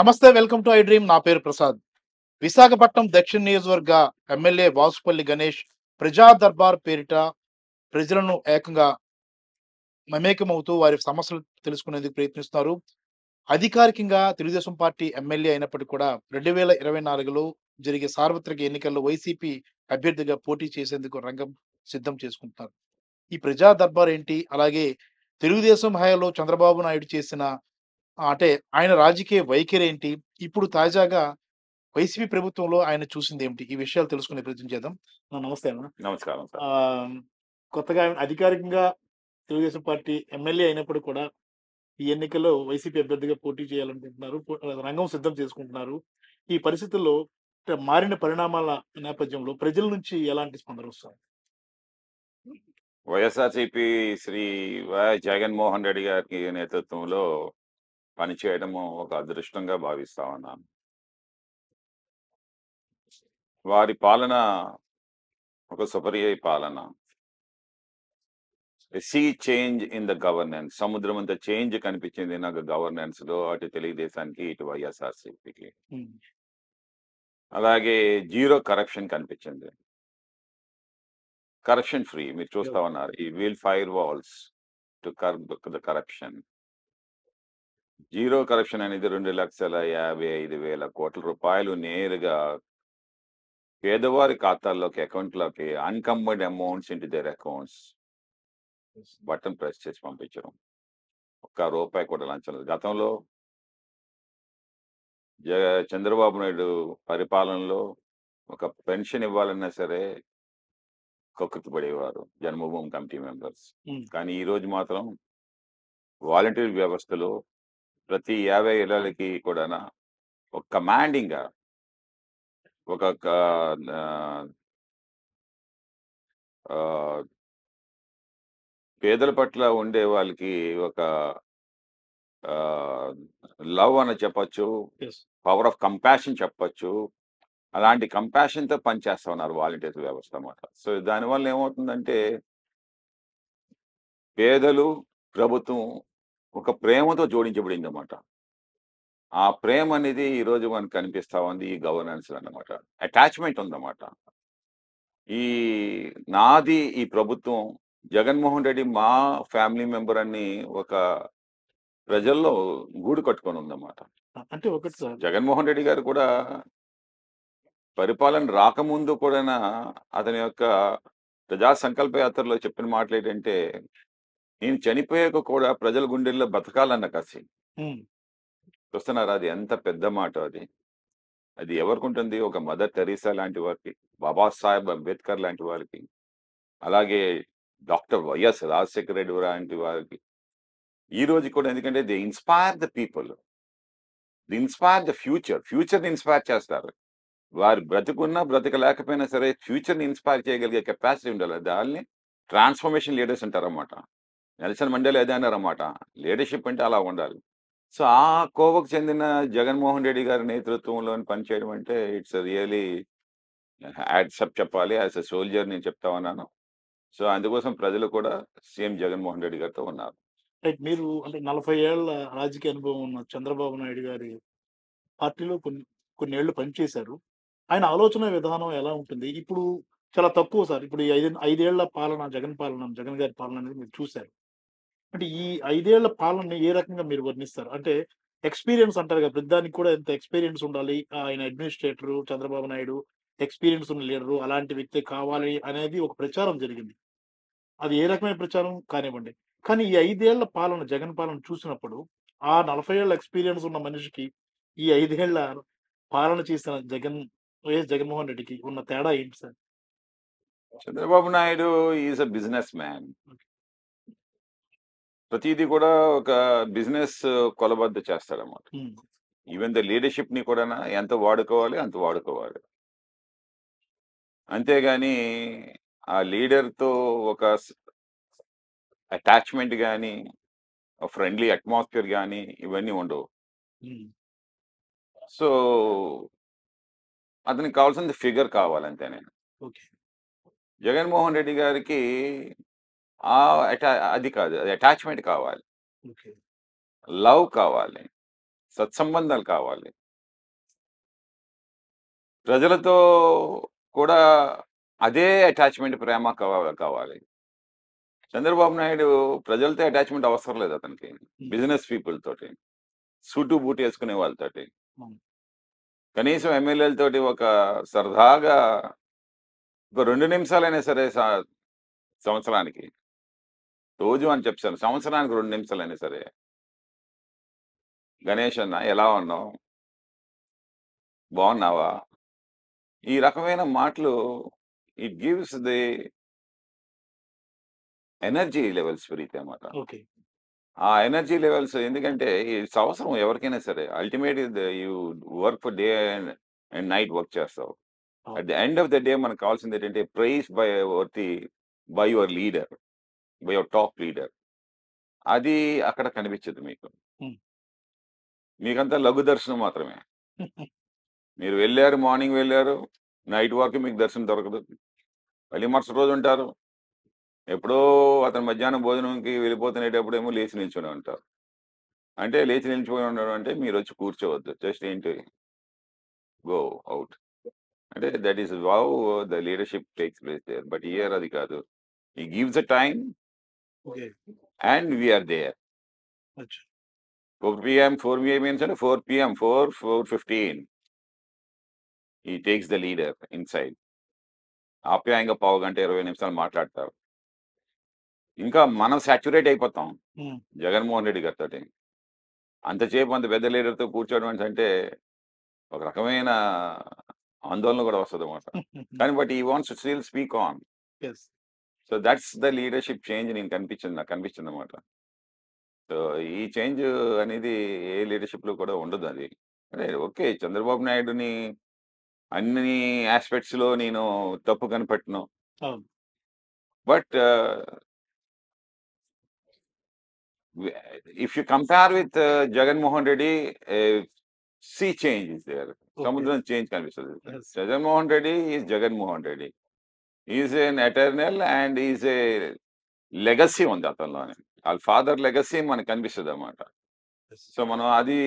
నమస్తే. Welcome to I dream. నా పేరు ప్రసాద్. విశాఖపట్నం దక్షిణ నియోజకవర్గ ఎమ్మెల్యే వాసుపల్లి గణేష్ ప్రజా దర్బార్ పేరిట ప్రజలను ఏకంగా మమేకమవుతూ వారి సమస్యలు తెలుసుకునేందుకు ప్రయత్నిస్తున్నారు. అధికారికంగా తెలుగుదేశం పార్టీ ఎమ్మెల్యే అయినప్పటికీ కూడా 2024లో జరిగే సార్వత్రిక ఎన్నికల్లో వైసీపీ అభ్యర్థిగా పోటీ చేసేందుకు రంగం సిద్ధం చేసుకుంటున్నారు. ఈ ప్రజా దర్బార్ ఏంటి? అలాగే తెలుగుదేశం హయాంలో చంద్రబాబు నాయుడు చేసిన అంటే ఆయన రాజకీయ వైఖరేంటి? ఇప్పుడు తాజాగా వైసీపీ ప్రభుత్వంలో ఆయన చూసిందేమిటి? ఈ విషయాలు తెలుసుకునే ప్రయత్నం చేద్దాం. నమస్తే అన్న. నమస్కారం సార్. ఆహ్, కొత్తగా ఆయన అధికారికంగా తెలుగుదేశం పార్టీ ఎమ్మెల్యే అయినప్పుడు కూడా ఈ ఎన్నికల్లో వైసీపీ అభ్యర్థిగా పోటీ చేయాలనుకుంటున్నారు. రంగం సిద్ధం చేసుకుంటున్నారు. ఈ పరిస్థితుల్లో మారిన పరిణామాల నేపథ్యంలో ప్రజల నుంచి ఎలాంటి స్పందన వస్తుంది? వైఎస్ఆర్సీపీ శ్రీ జగన్మోహన్ రెడ్డి గారికి నేతృత్వంలో పనిచేయడము ఒక అదృష్టంగా భావిస్తా ఉన్నాను. వారి పాలన ఒక సుపర్య పాలన. Sea change in the governance. సముద్రం అంత చేంజ్ కనిపించింది నాకు గవర్నెన్స్ లో, అటు తెలుగుదేశానికి ఇటు వైఎస్ఆర్సీపీకి. అలాగే జీరో కరప్షన్ కనిపించింది. కరప్షన్ ఫ్రీ మీరు చూస్తా ఉన్నారు. ఈ we'll fire walls to curb the corruption. Zero corruption అనేది 2,55,000 కోట్ల రూపాయలు నేరుగా పేదవారి ఖాతాల్లోకి, అకౌంట్లోకి unencumbered amounts into their accounts button press చేసి పంపించడం. ఒక్క రూపాయి కూడా లంచం లేదు. గతంలో చంద్రబాబు నాయుడు పరిపాలనలో ఒక పెన్షన్ ఇవ్వాలన్నా సరే కక్కుర్తి పడేవారు జన్మభూమి కమిటీ మెంబర్స్. కానీ ఈ రోజు మాత్రం వాలంటీర్ వ్యవస్థలో ప్రతి 50 ఏళ్ళకి కూడా ఒక కమాండింగ్ గా ఒక పేదల పట్ల ఉండే వాళ్ళకి ఒక లవ్ అని చెప్పచ్చు, పవర్ ఆఫ్ కంపాషన్ చెప్పచ్చు. అలాంటి కంపాషన్ తో పనిచేస్తా ఉన్నారు వాలంటీర్ వ్యవస్థ అన్నమాట. సో దానివల్ల ఏమవుతుందంటే పేదలు ప్రభుత్వం ఒక ప్రేమతో జోడించబడింది అన్నమాట. ఆ ప్రేమ అనేది ఈ రోజు మనకు కనిపిస్తా ఉంది ఈ గవర్నెన్స్ అన్నమాట. అటాచ్మెంట్ ఉందన్నమాట. ఈ నాది ఈ ప్రభుత్వం, జగన్మోహన్ రెడ్డి మా ఫ్యామిలీ మెంబర్ అని ఒక ప్రజల్లో గూడు కట్టుకొని ఉందన్నమాట. అంటే ఒకటి సార్, జగన్మోహన్ రెడ్డి గారు కూడా పరిపాలన రాకముందు కూడా అతని యొక్క ప్రజా సంకల్ప యాత్రలో చెప్పిన మాటలు ఏంటంటే, నేను చనిపోయాక కూడా ప్రజల గుండెల్లో బతకాలన్న కసి. చూస్తున్నారా? అది ఎంత పెద్ద మాట అది. అది ఎవరికి ఉంటుంది? ఒక మదర్ తెరీసా లాంటి వారికి, బాబాసాహెబ్ అంబేద్కర్ లాంటి వారికి, అలాగే డాక్టర్ వైఎస్ రాజశేఖర రెడ్డి లాంటి వారికి. ఈ రోజు కూడా ఎందుకంటే they inspire the people, they inspire the ఫ్యూచర్ని ఇన్స్పైర్ చేస్తారు. వారు బ్రతుకున్నా బ్రతకలేకపోయినా సరే ఫ్యూచర్ని ఇన్స్పైర్ చేయగలిగే కెపాసిటీ ఉండాలి. దాన్ని ట్రాన్స్ఫర్మేషన్ లీడర్స్ అంటారన్నమాట. నెల్సన్ మండేలా అదే అన్నారన్నమాట. లీడర్షిప్ అంటే అలా ఉండాలి. సో ఆ కోవకు చెందిన జగన్మోహన్ రెడ్డి గారి నేతృత్వంలో పనిచేయడం అంటే ఇట్స్ రియలీ యాడ్సప్ చెప్పాలి. యాజ్ ఎ సోల్జర్ నేను చెప్తా ఉన్నాను. సో అందుకోసం ప్రజలు కూడా సీఎం జగన్మోహన్ రెడ్డి గారితో ఉన్నారు. మీరు అంటే 40 ఏళ్ల రాజకీయ అనుభవం ఉన్న చంద్రబాబు నాయుడు గారి పార్టీలో కొన్నేళ్లు పనిచేశారు. ఆయన ఆలోచన విధానం ఎలా ఉంటుంది? ఇప్పుడు చాలా తక్కువ సార్. ఇప్పుడు ఈ 5 ఏళ్ల పాలన, జగన్ గారి పాలన అనేది మీరు చూసారు. అంటే ఈ 5 ఏళ్ల పాలనని ఏ రకంగా మీరు వర్ణిస్తారు? అంటే ఎక్స్‌పీరియన్స్ అంటారు కదా! ప్రతిదానికి కూడా ఎంత ఎక్స్‌పీరియన్స్ ఉండాలి. ఆయన అడ్మినిస్ట్రేటరు చంద్రబాబు నాయుడు ఎక్స్‌పీరియన్స్ ఉన్న లీడరు అలాంటి వ్యక్తే కావాలి అనేది ఒక ప్రచారం జరిగింది. అది ఏ రకమైన ప్రచారం కానివ్వండి. కానీ ఈ 5 ఏళ్ల పాలన, జగన్ పాలన చూసినప్పుడు ఆ 40 ఏళ్ల ఎక్స్‌పీరియన్స్ ఉన్న మనిషికి ఈ 5 ఏళ్ల పాలన చేసిన వైఎస్ జగన్మోహన్ రెడ్డికి ఉన్న తేడా ఏంటి sir? Chandrababu Naidu is a business man. ప్రతిదీ కూడా ఒక బిజినెస్ కొలబద్ద చేస్తాడన్నమాట. ఈవెన్ ద లీడర్షిప్ ని కూడా ఎంత వాడుకోవాలి అంత వాడుకోవాలి. అంతేగాని ఆ లీడర్తో ఒక అటాచ్మెంట్ కానీ, ఫ్రెండ్లీ అట్మాస్ఫియర్ కానీ ఇవన్నీ ఉండవు. సో అతనికి కావాల్సింది ఫిగర్ కావాలంతే. నేను జగన్మోహన్ రెడ్డి గారికి అది కాదు, అది అటాచ్మెంట్ కావాలి, లవ్ కావాలి. సత్సంబంధాలు కావాలి. ప్రజలతో కూడా అదే అటాచ్‌మెంట్, ప్రేమ కావాలి. చంద్రబాబు నాయుడు ప్రజలతో అటాచ్‌మెంట్ అవసరం లేదు అతనికి. బిజినెస్ పీపుల్ తోటి, సూటు బూటు యేసుకునే వాళ్ళతోటి. అవును. కనీసం ఎమ్మెల్యేలతోటి ఒక సరదాగా ఒక 2 నిమిషాలైనా సరే సంవత్సరానికి. రోజు అని చెప్పాను. సంవత్సరానికి 2 నిమిషాలైనా సరే. గణేష్ అన్న ఎలా ఉన్నావు? బాగున్నావా? ఈ రకమైన మాటలు it gives the energy levels పెరుగుతాయన్నమాట. ఓకే. ఆ ఎనర్జీ లెవెల్స్ ఎందుకంటే ఇట్స్ అవసరం ఎవరికైనా సరే. Ultimately you work for day and night work చేస్తావు. అవును. At the end of the day మనకు కావాల్సింది ఏంటంటే praise by your leader, by your top leader. అది అక్కడ కనిపించదు మీకు. హ్మ్. మీకంతా లఘు దర్శనం మాత్రమే. మీరు వెళ్లారు, మార్నింగ్ వెళ్లారు, నైట్ వరకు మీకు దర్శనం దొరకదు. మళ్ళీ మరుసటి రోజు ఉంటారు. ఎప్పుడో అతను మధ్యాహ్నం భోజనంకి వెళ్ళిపోతునేటప్పుడేమో లేచి నిల్చొని ఉంటారు. అంటే లేచి నిల్చొని ఉండడం అంటే మీరొచ్చి కూర్చోవద్దు. జస్ట్ ఏంటి గో ఔట్. అంటే that is how the leadership takes place there. But here అది కాదు. He gives a time okay. And we are there. అచ్చా! 4 పీఎం, 4 పీఎం మీన్స్ అంటే 4 PM, 4:15 he takes the leader inside. ఆప్యాయంగా పావుగంట, 20 నిమిషాలు మాట్లాడతారు. ఇంకా మనం సాచ్యురేట్ అయిపోతాం హ్మ్. జగన్మోహన్ రెడ్డి గారితోటి. అంతసేపు అంత పెద్ద లీడర్‌తో కూర్చోవడం అంటే ఒక రకమైన ఆందోళన కూడా వస్తదన్నమాట. కానీ but he wants to still speak on. Yes. So that's the leadership change నాకు కనిపించిందన్నమాట. సో ఈ చేంజ్ అనేది ఏ లీడర్‌షిప్‌లో కూడా ఉండదు అది. అంటే ఓకే. చంద్రబాబు నాయుడుని అన్ని యాస్పెక్ట్స్‌లో నేను తప్పు కనిపెట్టను. అవును. But if you compare with Jagannath Reddy, sea change is there. Okay. సముద్రం చేంజ్ కనిపిస్తుంది. Yes. Jaganmohan Reddy is Jaganmohan Reddy. Is an eternal and is a legacy ఉంది అతనిలోని. వాళ్ళ ఫాదర్ లెగసీ మనకు కనిపిస్తుంది అన్నమాట. యెస్. సో మనం అది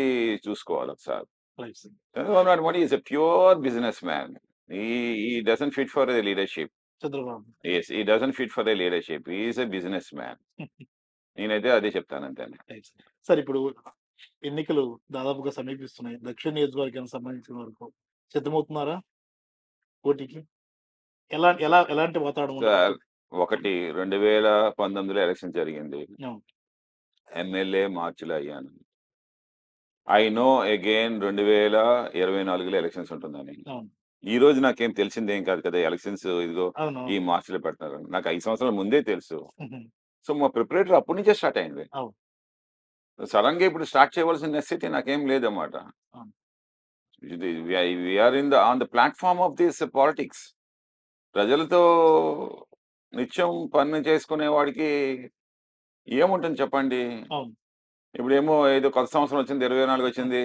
చూసుకోవాలి ఒకసారి. Right sir. Chandrababu Naidu Modi is a pure businessman. He doesn't fit for a leadership. Chandrababu. Yes, he doesn't fit for a leadership. Is a businessman. నేనైతే అదే చెప్తాను అంతే. Right sir. సార్ ఇప్పుడు ఎన్నికలు దాదాపుగా సమీపిస్తున్నాయి. దక్షిణ నియోజకవర్గానికి సంబంధించిన వరకు సిద్ధమవుతున్నారా పోటీకి? ఎలాంటి వాతావరణం సార్, ఉండబోతుంది? ఒకటి 2019లో ఎలక్షన్ జరిగింది. అవును. ఎమ్మెల్యే మార్చిలో అయ్యాను. ఐ నో అగైన్ 2024లో ఎలక్షన్స్ ఉంటుందని. అవును. ఈ రోజు నాకేం తెలిసిందేం కాదు కదా ఎలక్షన్స్ ఇదిగో అవును. ఈ మార్చిలో పెడతారు. నాకు 5 సంవత్సరాల ముందే తెలుసు. హుహు. సో మా ప్రిపరేటరీ అప్పటి నుంచే స్టార్ట్ అయింది. అవును. సడన్ గా ఇప్పుడు స్టార్ట్ చేయవలసిన నెసెసిటీ నాకేం లేదన్నమాట. అవును. We're on the platform of this politics. ప్రజలతో నిత్యం పని చేసుకునే వాడికి ఏముంటుంది చెప్పండి. అవును. ఇప్పుడేమో ఏదో కొత్త సంవత్సరం వచ్చింది, 24 వచ్చింది.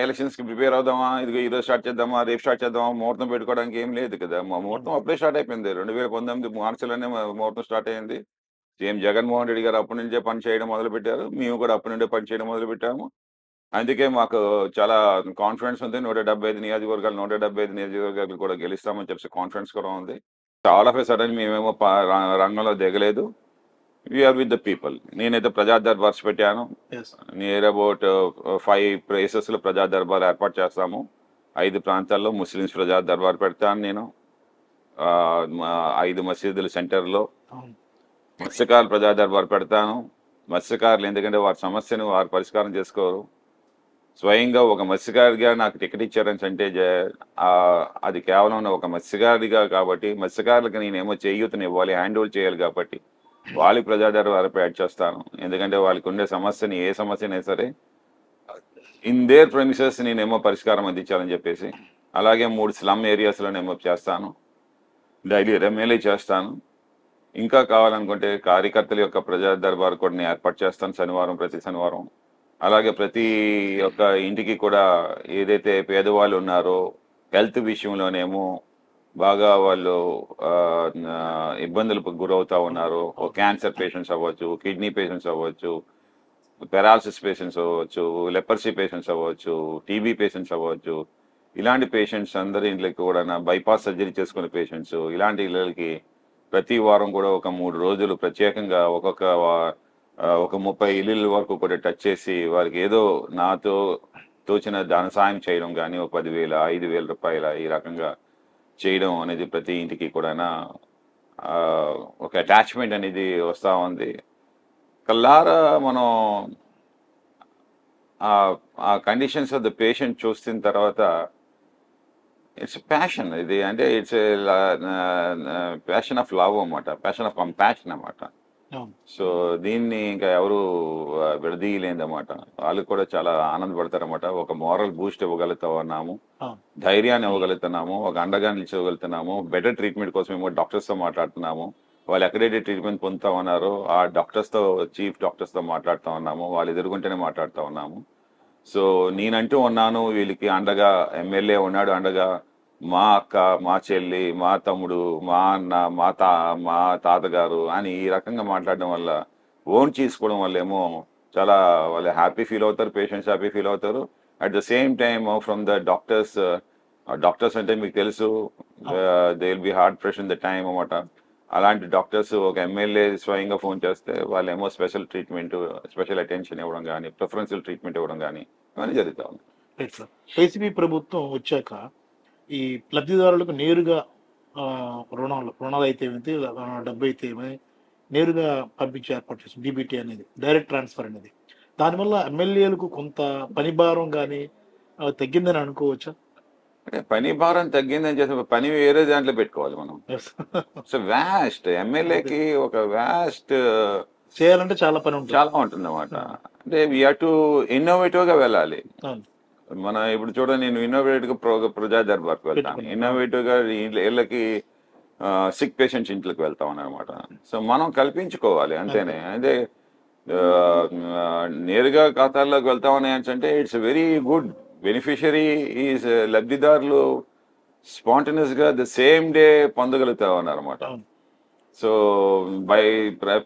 ఎలక్షన్స్‌కి ప్రిపేర్ అవుదామా, ఇదిగో ఈరోజు స్టార్ట్ చేద్దామా, రేపు స్టార్ట్ చేద్దామా, ముహూర్తం పెట్టుకోవడానికి ఏం లేదు కదా. మా ముహూర్తం అప్పుడే స్టార్ట్ అయిపోయింది. 2019 మార్చిలోనే ముహూర్తం స్టార్ట్ అయింది. సీఎం జగన్మోహన్ రెడ్డి గారు అప్పటి నుంచే పని చేయడం మొదలుపెట్టారు. మేము కూడా అప్పటి నుండే పని చేయడం మొదలుపెట్టాము. అందుకే మాకు చాలా కాన్ఫిడెన్స్ ఉంది. 175 నియోజకవర్గాలు, 175 నియోజకవర్గాలు కూడా గెలుస్తామని చెప్పేసి కాన్ఫిడెన్స్ కూడా ఉంది. ఆల్ ఆఫ్ ఎ సడన్ మేమేమో రంగంలో దిగలేదు. We are with the people. నేనైతే ప్రజా దర్బార్స్ పెట్టాను. యెస్. నియర్ అబౌట్ 5 ప్లేసెస్‌లో ప్రజా దర్బార్ ఏర్పాటు చేస్తాము. 5 ప్రాంతాల్లో ముస్లిమ్స్ ప్రజా దర్బార్ పెడతాను నేను. 5 మసీదుల సెంటర్‌లో అవును. మత్స్యకారుల ప్రజా దర్బార్ పెడతాను. మత్స్యకారులు ఎందుకంటే వారి సమస్యను వారు పరిష్కారం చేసుకోరు. స్వయంగా ఒక మత్స్యకారిగా నాకు టికెట్ ఇచ్చారని అంటే అది కేవలం ఒక మత్స్యకారిగా కాబట్టి మత్స్యకారులకు నేనేమో చేయూతనివ్వాలి, హ్యాండ్ ఓవర్ చేయాలి కాబట్టి వాళ్ళకి ప్రజా దర్బార్ యాడ్ చేస్తాను. ఎందుకంటే వాళ్ళకి ఉండే సమస్యని ఏ సమస్యనైనా సరే ఇన్ దేర్ ప్రెమిసెస్ నేనేమో పరిష్కారం అందించాలని చెప్పేసి. అలాగే 3 స్లమ్ ఏరియాస్లోనేమో చేస్తాను. డైలీ ఎమ్మెల్యే చేస్తాను. ఇంకా కావాలనుకుంటే కార్యకర్తల యొక్క ప్రజా దర్బార్ కూడా నేను ఏర్పాటు చేస్తాను ప్రతి శనివారం. అలాగే ప్రతి ఒక్క ఇంటికి కూడా ఏదైతే పేదవాళ్ళు ఉన్నారో హెల్త్ విషయంలోనేమో బాగా వాళ్ళు ఇబ్బందులకు గురవుతా ఉన్నారు. క్యాన్సర్ పేషెంట్స్ అవ్వచ్చు, కిడ్నీ పేషెంట్స్ అవ్వచ్చు, పెరాలసిస్ పేషెంట్స్ అవ్వచ్చు, లెపర్సీ పేషెంట్స్ అవ్వచ్చు, టీబీ పేషెంట్స్ అవ్వచ్చు, ఇలాంటి పేషెంట్స్ అందరి ఇంట్లోకి కూడా బైపాస్ సర్జరీ చేసుకునే పేషెంట్స్ ఇలాంటి ఇళ్ళకి ప్రతి వారం కూడా ఒక 3 రోజులు ప్రత్యేకంగా ఒక 30 ఇల్లుల వరకు కూడా టచ్ చేసి వారికి ఏదో నాతో తోచిన ధన సాయం చేయడం కానీ ఒక 10,000 5,000 రూపాయల ఈ రకంగా చేయడం అనేది ప్రతి ఇంటికి కూడా ఒక అటాచ్మెంట్ అనేది వస్తూ ఉంది. కల్లారా మనం ఆ కండిషన్స్ ఆఫ్ ద పేషెంట్ చూసిన తర్వాత ఇట్స్ ప్యాషన్ ఇది, అంటే ఇట్స్ ప్యాషన్ ఆఫ్ లవ్ అన్నమాట, ప్యాషన్ ఆఫ్ కంపాషన్ అన్నమాట. సో దీన్ని ఇంకా ఎవరు విడదీయలేదన్నమాట. వాళ్ళు కూడా చాలా ఆనందపడతారన్నమాట. ఒక మోరల్ బూస్ట్ ఇవ్వగలుగుతా ఉన్నాము, ధైర్యాన్ని ఇవ్వగలుగుతున్నాము, ఒక అండగా నిలిచగలుగుతున్నాము, బెటర్ ట్రీట్మెంట్ కోసం ఏమో డాక్టర్స్తో మాట్లాడుతున్నాము. వాళ్ళు ఎక్కడైతే ట్రీట్మెంట్ పొందుతా ఉన్నారో ఆ డాక్టర్స్తో, చీఫ్ డాక్టర్స్తో మాట్లాడుతూ ఉన్నాము, వాళ్ళు ఎదుర్కొంటేనే మాట్లాడుతూ ఉన్నాము. సో నేనంటూ ఉన్నాను వీళ్ళకి అండగా, ఎమ్మెల్యే ఉన్నాడు అండగా, మా అక్క, మా చెల్లి, మా తమ్ముడు, మా అన్న, మా తాతగారు అని ఈ రకంగా మాట్లాడడం వల్ల, ఓన్ చేసుకోవడం వల్ల ఏమో చాలా వాళ్ళు హ్యాపీ ఫీల్ అవుతారు, పేషెంట్స్ హ్యాపీ ఫీల్ అవుతారు. At the same time from the doctors అంటే మీకు తెలుసు they will be hard pressure in the time అన్నమాట. అలాంటి డాక్టర్స్ ఒక ఎమ్మెల్యే స్వయంగా ఫోన్ చేస్తే వాళ్ళేమో స్పెషల్ ట్రీట్మెంట్, స్పెషల్ అటెన్షన్ ఇవ్వడం కానీ, ప్రిఫరెన్షియల్ ట్రీట్మెంట్ ఇవ్వడం కానీ ఇవన్నీ జరుగుతూ ఉంది. వైసీపీ ప్రభుత్వం వచ్చాక ఈ లబ్ధిదారులకు నేరుగా రుణాలు అయితే ఏమైతే, డబ్బు అయితే ఏమైనా నేరుగా పంపించే ఏర్పాటు చేస్తుంది డీబీటీ అనేది, డైరెక్ట్ ట్రాన్స్ఫర్ అనేది. దానివల్ల ఎమ్మెల్యేలకు కొంత పని భారం కానీ తగ్గిందని అనుకోవచ్చా? అంటే పని భారం తగ్గిందని చెప్పి పని వేరే దాంట్లో పెట్టుకోవాలి మనం. సో వ్యాస్ట్ ఎమ్మెల్యేకి ఒక వ్యాస్ట్ చేయాలంటే చాలా పని ఉంటుంది, చాలా ఉంటుంది అన్నమాట. అంటే వీ హ్యావ్ టు ఇన్నోవేటివ్ గా వెళ్ళాలి. మన ఇప్పుడు చూడండి, నేను ఇన్నోవేటివ్ గా ప్రజా దర్బార్కి వెళ్తాను, ఇన్నోవేటివ్ గా ఇళ్ళకి సిక్ పేషెంట్స్ ఇంట్లోకి వెళ్తాం అనమాట. సో మనం కల్పించుకోవాలి అంతేనే. అంటే నేరుగా ఖాతాల్లోకి వెళ్తామని అంటే it's very good. Beneficiary is లబ్ధిదారులు స్పాంటనియస్ గా ద సేమ్ డే పొందగలుగుతా ఉన్నారన్నమాట. So by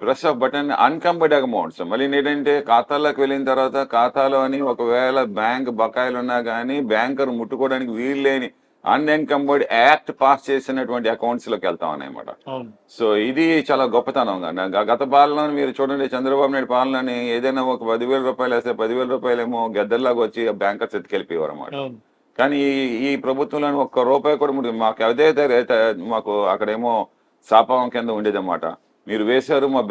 press of button unencumbered amounts. మళ్ళీ ఏంటంటే ఖాతాల్లోకి వెళ్ళిన తర్వాత ఖాతాలో అని ఒకవేళ బ్యాంక్ బకాయిలు ఉన్నా కానీ బ్యాంకర్ ముట్టుకోవడానికి వీలు లేని అన్ఎన్కంబర్డ్ యాక్ట్ పాస్ చేసినటువంటి అకౌంట్స్ లోకి వెళ్తా ఉన్నాయన్నమాట. సో ఇది చాలా గొప్పతనం. గత పాలన మీరు చూడండి, చంద్రబాబు నాయుడు పాలనని ఏదైనా ఒక 10,000 రూపాయలు వేస్తే 10,000 రూపాయలేమో గద్దల్లాగా వచ్చి బ్యాంకర్స్ ఎత్తుకెళ్ళిపోయేవారు అన్నమాట. కానీ ఈ ప్రభుత్వంలో ₹1 కూడా మాకు ఏదైతే మాకు అక్కడేమో శాపం కింద ఉండేదన్నమాట. మీరు వేశారు, మా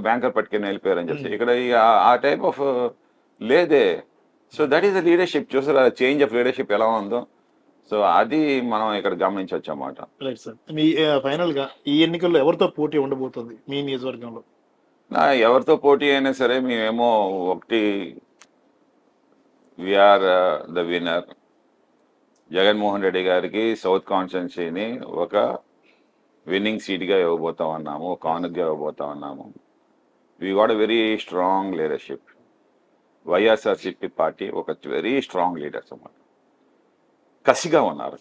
బ్యాంకర్ పట్టుకుని వెళ్ళిపోయారని చెప్పి. ఇక్కడ ఆ టైప్ ఆఫ్ లేదే. So that is the leadership. చూసారా చేంజ్ ఆఫ్ లీడర్షిప్ ఎలా ఉందో? సో అది మనం ఇక్కడ గమనించవచ్చు అన్నమాట. Right sir. మీ ఫైనల్ గా ఈ ఎన్నికల్లో ఎవరితో పోటీ ఉండబోతుంది మీ నియోజకవర్గంలో? ఎవరితో పోటీ అయినా సరే మేమేమో ఒకటి, we're the winner. Jaganmohan Reddy గారికి సౌత్ కాన్స్టిట్యున్సీని ఒక విన్నింగ్ సీట్గా ఇవ్వబోతా ఉన్నాము, కానుకగా ఇవ్వబోతా ఉన్నాము. We got a very strong leadership. YSRCP party ఒక వెరీ స్ట్రాంగ్ లీడర్స్ అన్నమాట. కసిగా ఉన్నారు.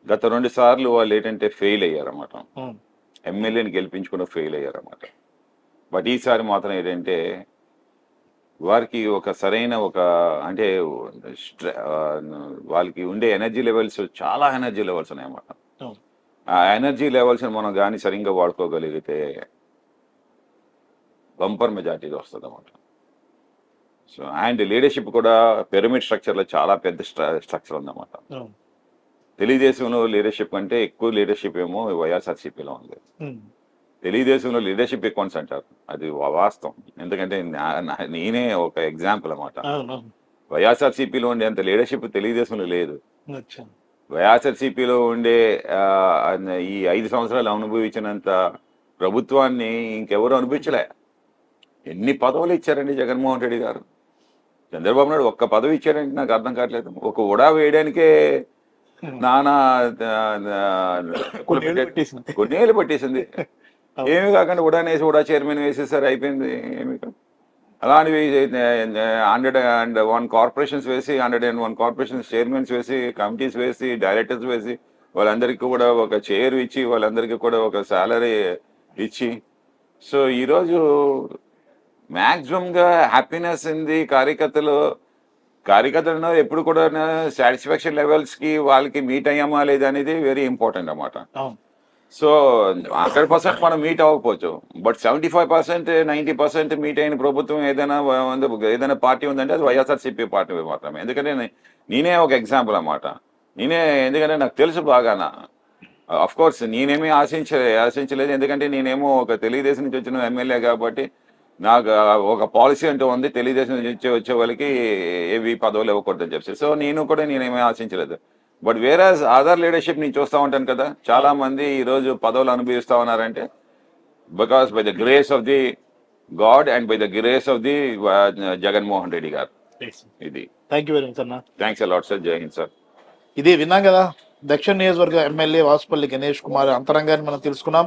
గత 2 సార్లు వాళ్ళు ఏంటంటే ఫెయిల్ అయ్యారన్నమాట. ఎమ్మెల్యేని గెలిపించుకుని ఫెయిల్ అయ్యారన్నమాట. బట్ ఈసారి మాత్రం ఏంటంటే వారికి ఒక సరైన అంటే వాళ్ళకి ఉండే ఎనర్జీ లెవెల్స్, చాలా ఎనర్జీ లెవెల్స్ ఉన్నాయన్నమాట. ఆ ఎనర్జీ లెవెల్స్ మనం కానీ సరిగ్గా వాడుకోగలిగితే బంపర్ మెజార్టీ వస్తుంది అన్నమాట. సో అండ్ లీడర్షిప్ కూడా పిరమిడ్ స్ట్రక్చర్లో చాలా పెద్ద స్ట్రక్చర్ ఉందన్నమాట. తెలుగుదేశంలో లీడర్షిప్ కంటే ఎక్కువ లీడర్షిప్ ఏమో వైఎస్ఆర్సీపీలో ఉంది. తెలుగుదేశంలో లీడర్షిప్ ఎక్కువ అంటారు, అది వాస్తవం. ఎందుకంటే నేనే ఒక ఎగ్జాంపుల్ అన్నమాట. వైఎస్ఆర్సీపీలో ఉండే అంత లీడర్షిప్ తెలుగుదేశంలో లేదు. వైఎస్ఆర్సీపీలో ఉండే ఈ 5 సంవత్సరాలు అనుభవించినంత ప్రభుత్వాన్ని ఇంకెవరు అనుభవించలే. ఎన్ని పదవులు ఇచ్చారండి జగన్మోహన్ రెడ్డి గారు. చంద్రబాబు నాయుడు ఒక్క పదవి ఇచ్చారంటే నాకు అర్థం కావట్లేదు. ఒక ఉడా వేయడానికే నానా కొన్నేళ్ళు పట్టేసింది. ఏమి కాకుండా ఉడానేసి ఉడా చైర్మన్ వేసేసారు, అయిపోయింది. ఏమి అలాంటివి 101 కార్పొరేషన్స్ వేసి, 101 కార్పొరేషన్స్ చైర్మన్స్ వేసి, కమిటీస్ వేసి, డైరెక్టర్స్ వేసి, వాళ్ళందరికీ కూడా ఒక చైర్ ఇచ్చి, వాళ్ళందరికీ కూడా ఒక శాలరీ ఇచ్చి, సో ఈరోజు మాక్సిమం గా హ్యాపీనెస్ ఉంది కార్యకర్తలు ఎప్పుడు కూడా సాటిస్ఫాక్షన్ లెవెల్స్ కి వాళ్ళకి మీట్ అయ్యామా లేదా అనేది వెరీ ఇంపార్టెంట్ అన్నమాట. అవును. సో 100% మనం మీట్ అవ్వకపోవచ్చు, బట్ 75% 90% మీట్ అయిన ప్రభుత్వం ఏదైనా పార్టీ ఉందంటే అది వైఎస్ఆర్సీపీ పార్టీ మాత్రమే. ఎందుకంటే నేనే ఒక ఎగ్జాంపుల్ అన్నమాట. ఎందుకంటే నాకు తెలుసు బాగానా. అఫ్ కోర్స్ నేనేమీ ఆశించలేదు, ఎందుకంటే నేనేమో ఒక తెలుగుదేశం నుంచి వచ్చిన ఎమ్మెల్యే కాబట్టి నాకు ఒక పాలసీ అంటూ ఉంది, తెలుగుదేశం నుంచి వచ్చే వాళ్ళకి ఏవి పదవులు ఇవ్వకూడదని చెప్పి. సో నేనేమీ ఆశించలేదు. బట్ వేరే అదర్ లీడర్షిప్ నేను చూస్తూ ఉంటాను కదా, చాలా మంది ఈరోజు పదవులు అనుభవిస్తూ ఉన్నారంటే because by the grace of the God and by the grace of the Jaganmohan Reddy గారు. ఇది థ్యాంక్ యూ వెరీ మచ్ అన్న. Thanks a lot sir. జై హింద్ సార్. ఇది విన్నాం కదా, దక్షిణ నియోజకవర్గ ఎమ్మెల్యే వాసుపల్లి గణేష్ కుమార్ అంతరంగాన్ని మనం తెలుసుకున్నాం.